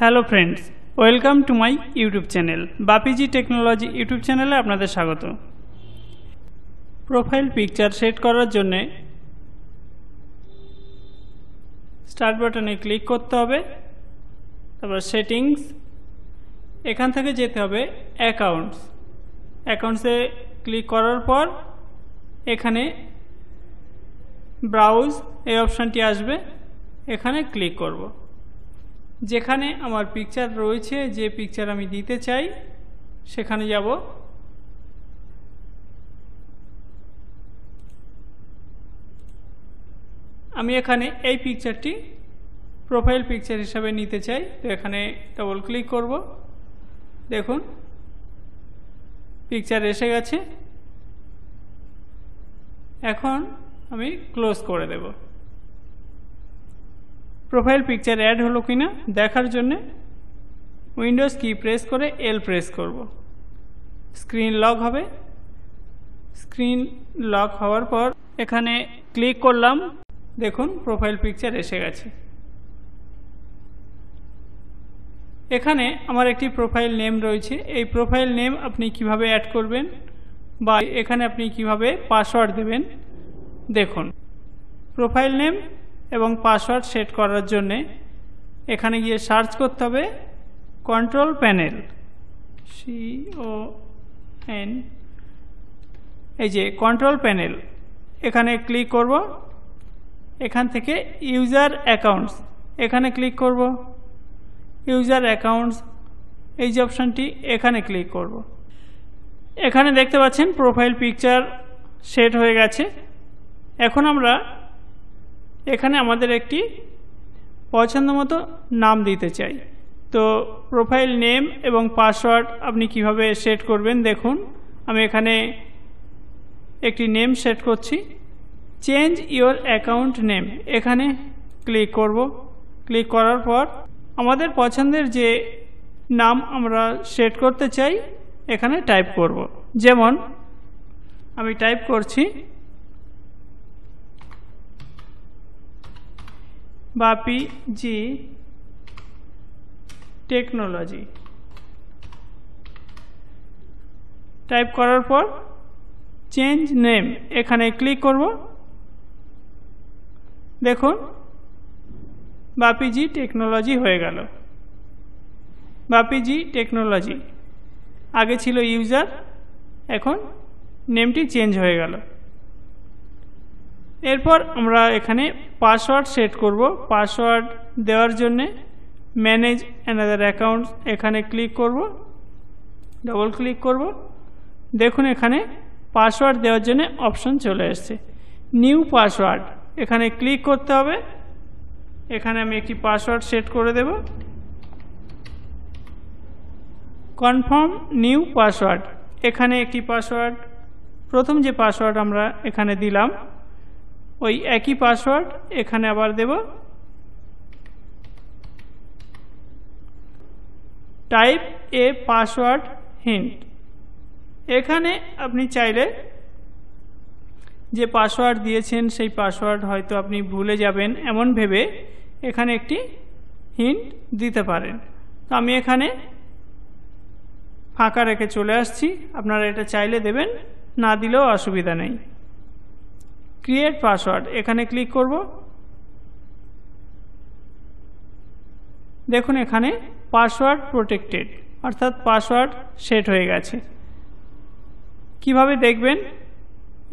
Hello friends, welcome to my YouTube channel Bapiji technology YouTube চ্যানেলে আপনাদের স্বাগত। প্রোফাইল পিকচার সেট করার জন্যে স্টার্ট বাটনে ক্লিক করতে হবে, তারপর সেটিংস, এখান থেকে যেতে হবে অ্যাকাউন্টসে ক্লিক করার পর এখানে ব্রাউজ এই অপশানটি আসবে, এখানে ক্লিক করব। যেখানে আমার পিকচার রয়েছে, যে পিকচার আমি দিতে চাই সেখানে যাব। আমি এখানে এই পিকচারটি প্রোফাইল পিকচার হিসাবে নিতে চাই, তো এখানে ডবল ক্লিক করব। দেখুন পিকচার এসে গেছে। এখন আমি ক্লোজ করে দেব। প্রোফাইল পিকচার অ্যাড হলো কিনা দেখার জন্য উইন্ডোজ কি প্রেস করে এল প্রেস করব। স্ক্রিন লক হবে। স্ক্রিন লক হওয়ার পর এখানে ক্লিক করলাম। দেখুন প্রোফাইল পিকচার এসে গেছে। এখানে আমার একটি প্রোফাইল নেম রয়েছে। এই প্রোফাইল নেম আপনি কিভাবে অ্যাড করবেন বা এখানে আপনি কিভাবে পাসওয়ার্ড দেবেন দেখুন। প্রোফাইল নেম এবং পাসওয়ার্ড সেট করার জন্যে এখানে গিয়ে সার্চ করতে হবে কন্ট্রোল প্যানেল, CON, এই যে কন্ট্রোল প্যানেল, এখানে ক্লিক করব। এখান থেকে ইউজার অ্যাকাউন্টস এখানে ক্লিক করব। ইউজার অ্যাকাউন্টস এই যে অপশানটি, এখানে ক্লিক করব। এখানে দেখতে পাচ্ছেন প্রোফাইল পিকচার সেট হয়ে গেছে। এখন আমরা এখানে আমাদের একটি পছন্দ মতো নাম দিতে চাই। তো প্রোফাইল নেম এবং পাসওয়ার্ড আপনি কিভাবে সেট করবেন দেখুন। আমি এখানে একটি নেম সেট করছি। চেঞ্জ ইওর অ্যাকাউন্ট নেম, এখানে ক্লিক করব। ক্লিক করার পর আমাদের পছন্দের যে নাম আমরা সেট করতে চাই এখানে টাইপ করব। যেমন আমি টাইপ করছি বাপিজি টেকনোলজি। টাইপ করার পর চেঞ্জ নেম, এখানে ক্লিক করব। দেখুন বাপিজি টেকনোলজি হয়ে গেল। বাপিজি টেকনোলজি, আগে ছিল ইউজার, এখন নেমটি চেঞ্জ হয়ে গেল। এরপর আমরা এখানে পাসওয়ার্ড সেট করব। পাসওয়ার্ড দেওয়ার জন্যে ম্যানেজ অ্যানাদার অ্যাকাউন্টস, এখানে ক্লিক করব, ডবল ক্লিক করব। দেখুন এখানে পাসওয়ার্ড দেওয়ার জন্য অপশন চলে এসছে। নিউ পাসওয়ার্ড, এখানে ক্লিক করতে হবে। এখানে আমি একটি পাসওয়ার্ড সেট করে দেব। কনফার্ম নিউ পাসওয়ার্ড, এখানে একটি পাসওয়ার্ড, প্রথম যে পাসওয়ার্ড আমরা এখানে দিলাম ওই একই পাসওয়ার্ড এখানে আবার দেব। টাইপ এ পাসওয়ার্ড হিন্ট, এখানে আপনি চাইলে যে পাসওয়ার্ড দিয়েছেন সেই পাসওয়ার্ড হয়তো আপনি ভুলে যাবেন, এমন ভেবে এখানে একটি হিন্ট দিতে পারেন। তো আমি এখানে ফাঁকা রেখে চলে আসছি। আপনারা এটা চাইলে দেবেন, না দিলেও অসুবিধা নেই। ক্রিয়েট পাসওয়ার্ড, এখানে ক্লিক করব। দেখুন এখানে পাসওয়ার্ড প্রোটেক্টেড, অর্থাৎ পাসওয়ার্ড সেট হয়ে গেছে। কিভাবে দেখবেন,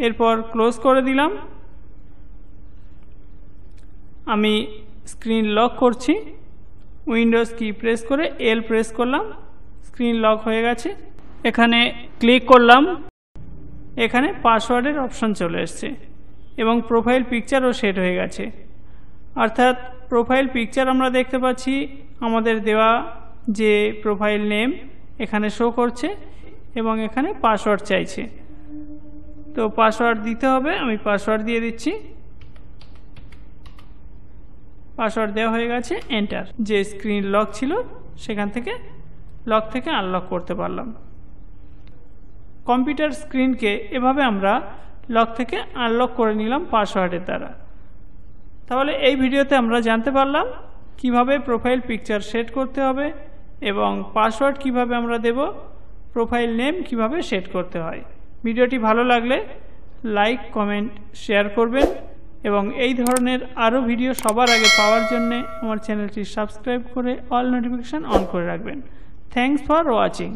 এরপর ক্লোজ করে দিলাম। আমি স্ক্রিন লক করছি। উইন্ডোজ কি প্রেস করে এল প্রেস করলাম, স্ক্রিন লক হয়ে গেছে। এখানে ক্লিক করলাম, এখানে পাসওয়ার্ডের অপশন চলে এসছে এবং প্রোফাইল পিকচারও সেট হয়ে গেছে। অর্থাৎ প্রোফাইল পিকচার আমরা দেখতে পাচ্ছি, আমাদের দেওয়া যে প্রোফাইল নেম এখানে শো করছে এবং এখানে পাসওয়ার্ড চাইছে। তো পাসওয়ার্ড দিতে হবে, আমি পাসওয়ার্ড দিয়ে দিচ্ছি। পাসওয়ার্ড দেওয়া হয়ে গেছে, এন্টার। যে স্ক্রিন লক ছিল সেখান থেকে লক থেকে আনলক করতে পারলাম। কম্পিউটার স্ক্রিনকে এভাবে আমরা লক থেকে আনলক করে নিলাম পাসওয়ার্ডের দ্বারা। তাহলে এই ভিডিওতে আমরা জানতে পারলাম কিভাবে প্রোফাইল পিকচার সেট করতে হবে এবং পাসওয়ার্ড কিভাবে আমরা দেব, প্রোফাইল নেম কিভাবে সেট করতে হয়। ভিডিওটি ভালো লাগলে লাইক, কমেন্ট, শেয়ার করবেন এবং এই ধরনের আরও ভিডিও সবার আগে পাওয়ার জন্য আমার চ্যানেলটি সাবস্ক্রাইব করে অল নোটিফিকেশান অন করে রাখবেন। Thanks for watching.